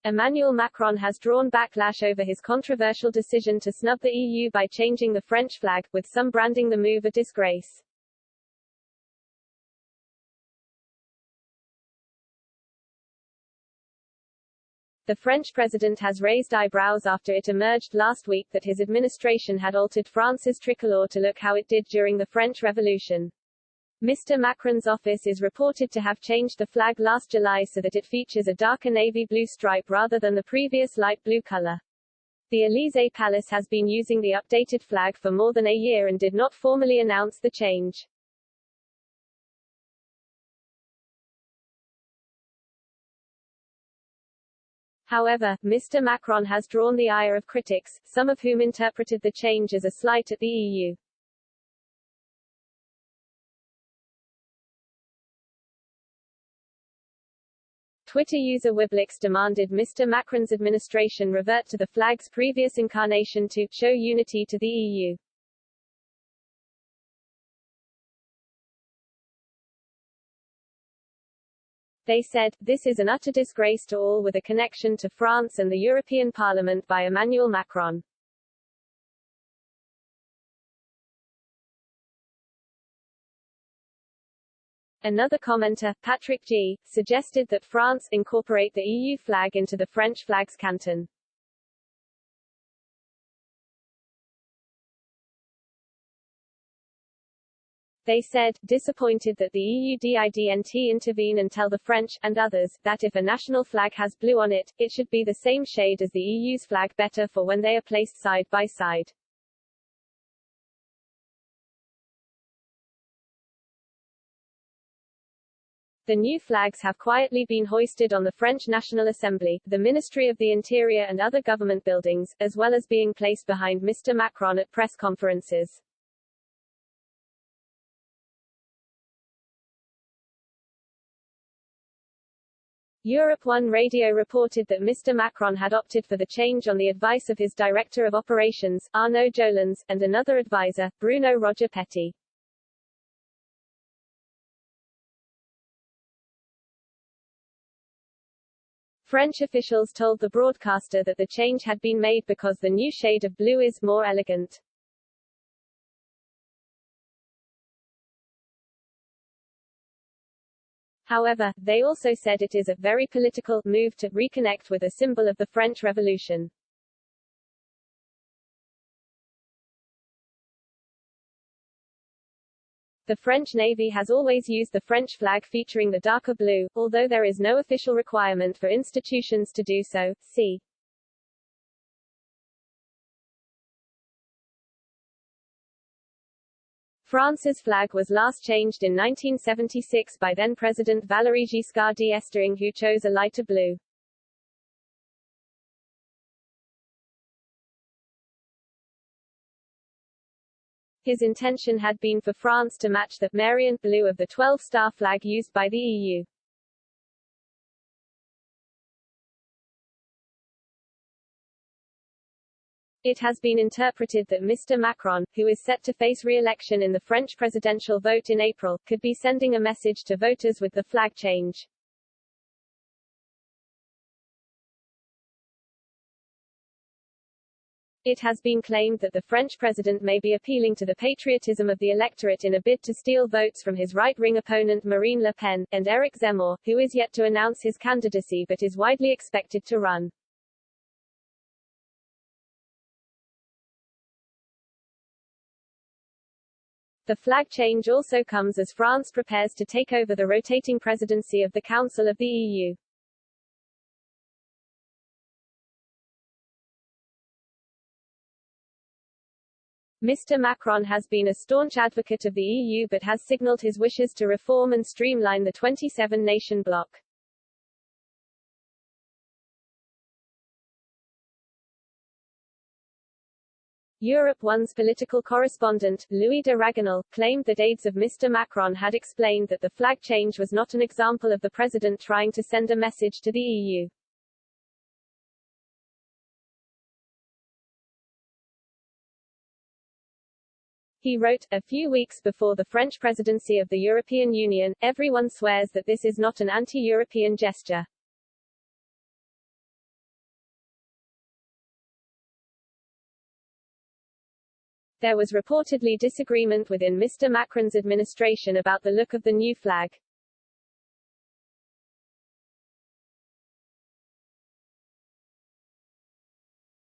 Emmanuel Macron has drawn backlash over his controversial decision to snub the EU by changing the French flag, with some branding the move a disgrace. The French president has raised eyebrows after it emerged last week that his administration had altered France's tricolor to look how it did during the French Revolution. Mr. Macron's office is reported to have changed the flag last July so that it features a darker navy blue stripe rather than the previous light blue color. The Élysée Palace has been using the updated flag for more than a year and did not formally announce the change. However, Mr. Macron has drawn the ire of critics, some of whom interpreted the change as a slight at the EU. Twitter user Wiblix demanded Mr. Macron's administration revert to the flag's previous incarnation to show unity to the EU. They said, "This is an utter disgrace to all with a connection to France and the European Parliament by Emmanuel Macron." Another commenter, Patrick G., suggested that France incorporate the EU flag into the French flag's canton. They said, disappointed that the EU didn't intervene and tell the French, and others, that if a national flag has blue on it, it should be the same shade as the EU's flag, better for when they are placed side by side. The new flags have quietly been hoisted on the French National Assembly, the Ministry of the Interior and other government buildings, as well as being placed behind Mr. Macron at press conferences. Europe 1 Radio reported that Mr. Macron had opted for the change on the advice of his Director of Operations, Arnaud Jolens, and another advisor, Bruno Roger Petit. French officials told the broadcaster that the change had been made because the new shade of blue is more elegant. However, they also said it is a very political move to reconnect with a symbol of the French Revolution. The French Navy has always used the French flag featuring the darker blue, although there is no official requirement for institutions to do so. See France's flag was last changed in 1976 by then-President Valéry Giscard d'Estaing, who chose a lighter blue. His intention had been for France to match the Marion blue of the 12-star flag used by the EU. It has been interpreted that Mr. Macron, who is set to face re-election in the French presidential vote in April, could be sending a message to voters with the flag change. It has been claimed that the French president may be appealing to the patriotism of the electorate in a bid to steal votes from his right-wing opponent Marine Le Pen, and Éric Zemmour, who is yet to announce his candidacy but is widely expected to run. The flag change also comes as France prepares to take over the rotating presidency of the Council of the EU. Mr. Macron has been a staunch advocate of the EU but has signalled his wishes to reform and streamline the 27-nation bloc. Europe 1's political correspondent, Louis de Ragonal, claimed that aides of Mr. Macron had explained that the flag change was not an example of the president trying to send a message to the EU. He wrote, a few weeks before the French presidency of the European Union, everyone swears that this is not an anti-European gesture. There was reportedly disagreement within Mr. Macron's administration about the look of the new flag.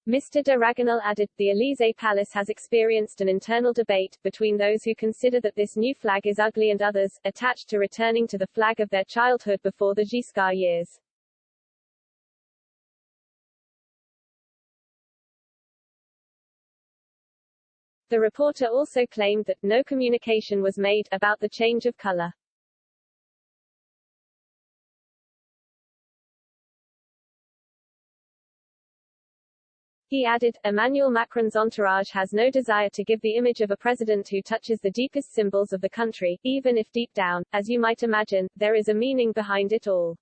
Mr. de Ragonal added, the Élysée Palace has experienced an internal debate, between those who consider that this new flag is ugly and others, attached to returning to the flag of their childhood before the Giscard years. The reporter also claimed that no communication was made about the change of color. He added, Emmanuel Macron's entourage has no desire to give the image of a president who touches the deepest symbols of the country, even if deep down, as you might imagine, there is a meaning behind it all.